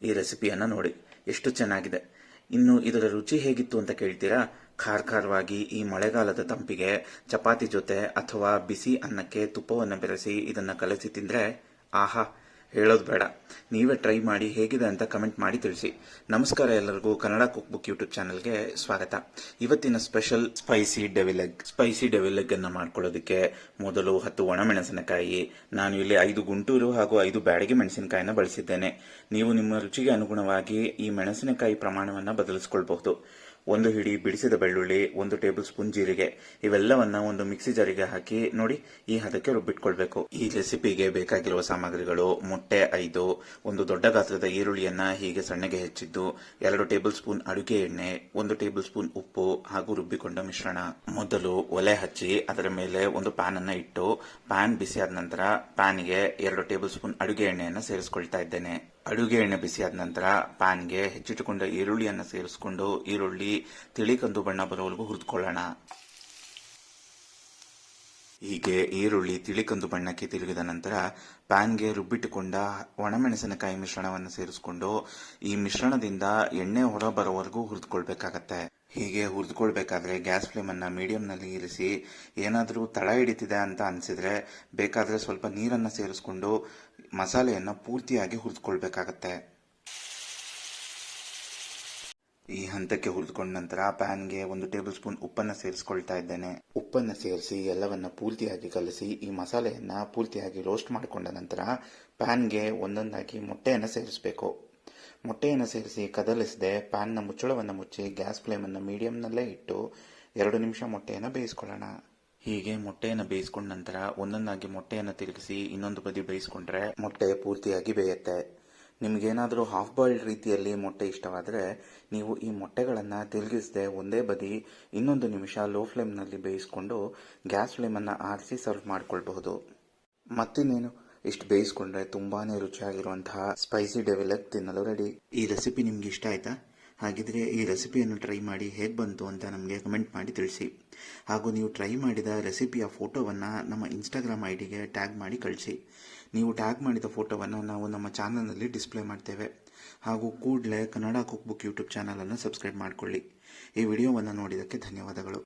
ಈ ರೆಸಿಪಿಯನ್ನು ನೋಡಿ ಎಷ್ಟು ಚೆನ್ನಾಗಿದೆ. ಇನ್ನು ಇದರ ರುಚಿ ಹೇಗಿತ್ತು ಅಂತ ಕೇಳ್ತೀರಾ? ಖಾರವಾಗಿ ಈ ಮಳೆಗಾಲದ ತಂಪಿಗೆ ಚಪಾತಿ ಜೊತೆ ಅಥವಾ ಬಿಸಿ ಅನ್ನಕ್ಕೆ ತುಪ್ಪವನ್ನು ಬೆರೆಸಿ ಇದನ್ನು ಕಲಸಿ ತಿಂದರೆ ಆಹಾ, ಹೇಳೋದು ಬೇಡ. ನೀವೇ ಟ್ರೈ ಮಾಡಿ ಹೇಗಿದೆ ಅಂತ ಕಮೆಂಟ್ ಮಾಡಿ ತಿಳಿಸಿ. ನಮಸ್ಕಾರ ಎಲ್ಲರಿಗೂ, ಕನ್ನಡ ಕುಕ್ ಬುಕ್ ಯೂಟ್ಯೂಬ್ ಚಾನಲ್ಗೆ ಸ್ವಾಗತ. ಇವತ್ತಿನ ಸ್ಪೆಷಲ್ ಸ್ಪೈಸಿ ಡೆವಿಲ್ ಎಗ್ ಅನ್ನು ಮಾಡ್ಕೊಳ್ಳೋದಕ್ಕೆ ಮೊದಲು 10 ಒಣಮೆಣಸಿನಕಾಯಿ, ನಾನು ಇಲ್ಲಿ 5 ಗುಂಟೂರು ಹಾಗೂ 5 ಬ್ಯಾಡಗಿ ಮೆಣಸಿನಕಾಯಿನ ಬಳಸಿದ್ದೇನೆ. ನೀವು ನಿಮ್ಮ ರುಚಿಗೆ ಅನುಗುಣವಾಗಿ ಈ ಮೆಣಸಿನಕಾಯಿ ಪ್ರಮಾಣವನ್ನು ಬದಲಿಸಿಕೊಳ್ಳಬಹುದು. 1 ಹಿಡಿ ಬಿಡಿಸಿದ ಬೆಳ್ಳುಳ್ಳಿ, 1 ಟೇಬಲ್ ಸ್ಪೂನ್ ಜೀರಿಗೆ, ಇವೆಲ್ಲವನ್ನ ಒಂದು ಮಿಕ್ಸಿ ಜಾರಿಗೆ ಹಾಕಿ ನೋಡಿ ಈ ಹದಕ್ಕೆ ರುಬ್ಬಿಟ್ಕೊಳ್ಬೇಕು. ಈ ರೆಸಿಪಿಗೆ ಬೇಕಾಗಿರುವ ಸಾಮಗ್ರಿಗಳು: ಮೊಟ್ಟೆ 5, 1 ದೊಡ್ಡ ಗಾತ್ರದ ಈರುಳ್ಳಿಯನ್ನ ಹೀಗೆ ಸಣ್ಣಗೆ ಹೆಚ್ಚಿದ್ದು, 2 ಟೇಬಲ್ ಸ್ಪೂನ್ ಅಡುಗೆ ಎಣ್ಣೆ, 1 ಟೇಬಲ್ ಸ್ಪೂನ್ ಉಪ್ಪು ಹಾಗೂ ರುಬ್ಬಿಕೊಂಡ ಮಿಶ್ರಣ. ಮೊದಲು ಒಲೆ ಹಚ್ಚಿ ಅದರ ಮೇಲೆ ಒಂದು ಪ್ಯಾನ್ ಅನ್ನ ಇಟ್ಟು, ಪ್ಯಾನ್ ಬಿಸಿಯಾದ ನಂತರ ಪ್ಯಾನ್ಗೆ 2 ಟೇಬಲ್ ಸ್ಪೂನ್ ಅಡುಗೆ ಎಣ್ಣೆಯನ್ನು ಸೇರಿಸ್ಕೊಳ್ತಾ ಇದ್ದೇನೆ. ಅಡುಗೆ ಎಣ್ಣೆ ಬಿಸಿಯಾದ ನಂತರ ಪ್ಯಾನ್ಗೆ ಹೆಚ್ಚಿಟ್ಟುಕೊಂಡ ಈರುಳ್ಳಿಯನ್ನು ಸೇರಿಸಿಕೊಂಡು ಈರುಳ್ಳಿ ತಿಳಿ ಕಂದು ಬಣ್ಣ ಬರುವವರೆಗೂ ಹುರಿದುಕೊಳ್ಳೋಣ. ಹೀಗೆ ಈರುಳ್ಳಿ ತಿಳಿ ಕಂದು ಬಣ್ಣಕ್ಕೆ ತಿರುಗಿದ ನಂತರ ಪ್ಯಾನ್ಗೆ ರುಬ್ಬಿಟ್ಟುಕೊಂಡ ಒಣಮೆಣಸಿನಕಾಯಿ ಮಿಶ್ರಣವನ್ನು ಸೇರಿಸಿಕೊಂಡು ಈ ಮಿಶ್ರಣದಿಂದ ಎಣ್ಣೆ ಹೊರ ಬರೋವರೆಗೂ ಹುರಿದುಕೊಳ್ಬೇಕಾಗತ್ತೆ. ಹೀಗೆ ಹುರಿದುಕೊಳ್ಬೇಕಾದ್ರೆ ಗ್ಯಾಸ್ ಫ್ಲೇಮನ್ನು ಮೀಡಿಯಂನಲ್ಲಿ ಇರಿಸಿ, ಏನಾದರೂ ತಳ ಹಿಡಿತಿದೆ ಅಂತ ಅನಿಸಿದ್ರೆ ಬೇಕಾದರೆ ಸ್ವಲ್ಪ ನೀರನ್ನು ಸೇರಿಸ್ಕೊಂಡು ಮಸಾಲೆಯನ್ನು ಪೂರ್ತಿಯಾಗಿ ಹುರಿದುಕೊಳ್ಬೇಕಾಗತ್ತೆ. ಈ ಹಂತಕ್ಕೆ ಹುರಿದುಕೊಂಡ ನಂತರ ಪ್ಯಾನ್ಗೆ 1 ಟೇಬಲ್ ಸ್ಪೂನ್ ಉಪ್ಪನ್ನು ಸೇರಿಸ್ಕೊಳ್ತಾ ಇದ್ದೇನೆ. ಉಪ್ಪನ್ನು ಸೇರಿಸಿ ಎಲ್ಲವನ್ನ ಪೂರ್ತಿಯಾಗಿ ಕಲಸಿ ಈ ಮಸಾಲೆಯನ್ನು ಪೂರ್ತಿಯಾಗಿ ರೋಸ್ಟ್ ಮಾಡಿಕೊಂಡ ನಂತರ ಪ್ಯಾನ್ಗೆ ಒಂದೊಂದಾಗಿ ಮೊಟ್ಟೆಯನ್ನು ಸೇರಿಸಬೇಕು. ಮೊಟ್ಟೆಯನ್ನು ಸೇರಿಸಿ ಕದಲಿಸದೆ ಪ್ಯಾನ್ನ ಮುಚ್ಚಳವನ್ನು ಮುಚ್ಚಿ ಗ್ಯಾಸ್ ಫ್ಲೇಮನ್ನು ಮೀಡಿಯಂನಲ್ಲೇ ಇಟ್ಟು 2 ನಿಮಿಷ ಮೊಟ್ಟೆಯನ್ನು ಬೇಯಿಸ್ಕೊಳ್ಳೋಣ. ಹೀಗೆ ಮೊಟ್ಟೆಯನ್ನು ಬೇಯಿಸ್ಕೊಂಡ ನಂತರ ಒಂದೊಂದಾಗಿ ಮೊಟ್ಟೆಯನ್ನು ತಿರುಗಿಸಿ ಇನ್ನೊಂದು ಬದಿ ಬೇಯಿಸ್ಕೊಂಡ್ರೆ ಮೊಟ್ಟೆ ಪೂರ್ತಿಯಾಗಿ ಬೇಯುತ್ತೆ. ನಿಮಗೇನಾದರೂ ಹಾಫ್ ಬಾಯ್ಲ್ಡ್ ರೀತಿಯಲ್ಲಿ ಮೊಟ್ಟೆ ಇಷ್ಟವಾದರೆ ನೀವು ಈ ಮೊಟ್ಟೆಗಳನ್ನು ತಿರುಗಿಸದೆ ಒಂದೇ ಬದಿ 1 ನಿಮಿಷ ಲೋ ಫ್ಲೇಮ್ನಲ್ಲಿ ಬೇಯಿಸ್ಕೊಂಡು ಗ್ಯಾಸ್ ಫ್ಲೇಮನ್ನು ಆರಿಸಿ ಸರ್ವ್ ಮಾಡಿಕೊಳ್ಬಹುದು. ಮತ್ತಿನ್ನೇನು, ಇಷ್ಟು ಬೇಯಿಸ್ಕೊಂಡ್ರೆ ತುಂಬಾನೇ ರುಚಿಯಾಗಿರುವಂತಹ ಸ್ಪೈಸಿ ಡೆವಿಲ್ ಎಗ್ ತಿನ್ನಲು ರೆಡಿ. ಈ ರೆಸಿಪಿ ನಿಮ್ಗೆ ಇಷ್ಟ ಆಯ್ತಾ? ಹಾಗಿದ್ರೆ ಈ ರೆಸಿಪಿಯನ್ನು ಟ್ರೈ ಮಾಡಿ ಹೇಗೆ ಬಂತು ಅಂತ ನಮಗೆ ಕಮೆಂಟ್ ಮಾಡಿ ತಿಳಿಸಿ. ಹಾಗೂ ನೀವು ಟ್ರೈ ಮಾಡಿದ ರೆಸಿಪಿಯ ಫೋಟೋವನ್ನು ನಮ್ಮ ಇನ್ಸ್ಟಾಗ್ರಾಮ್ ಐಡಿಗೆ ಟ್ಯಾಗ್ ಮಾಡಿ ಕಳಿಸಿ. ನೀವು ಟ್ಯಾಗ್ ಮಾಡಿದ ಫೋಟೋವನ್ನು ನಾವು ನಮ್ಮ ಚಾನಲ್ನಲ್ಲಿ ಡಿಸ್ಪ್ಲೇ ಮಾಡ್ತೇವೆ. ಹಾಗೂ ಕೂಡಲೇ ಕನ್ನಡ ಕುಕ್ ಬುಕ್ ಯೂಟ್ಯೂಬ್ ಚಾನಲನ್ನು ಸಬ್ಸ್ಕ್ರೈಬ್ ಮಾಡಿಕೊಳ್ಳಿ. ಈ ವಿಡಿಯೋವನ್ನು ನೋಡಿದ್ದಕ್ಕೆ ಧನ್ಯವಾದಗಳು.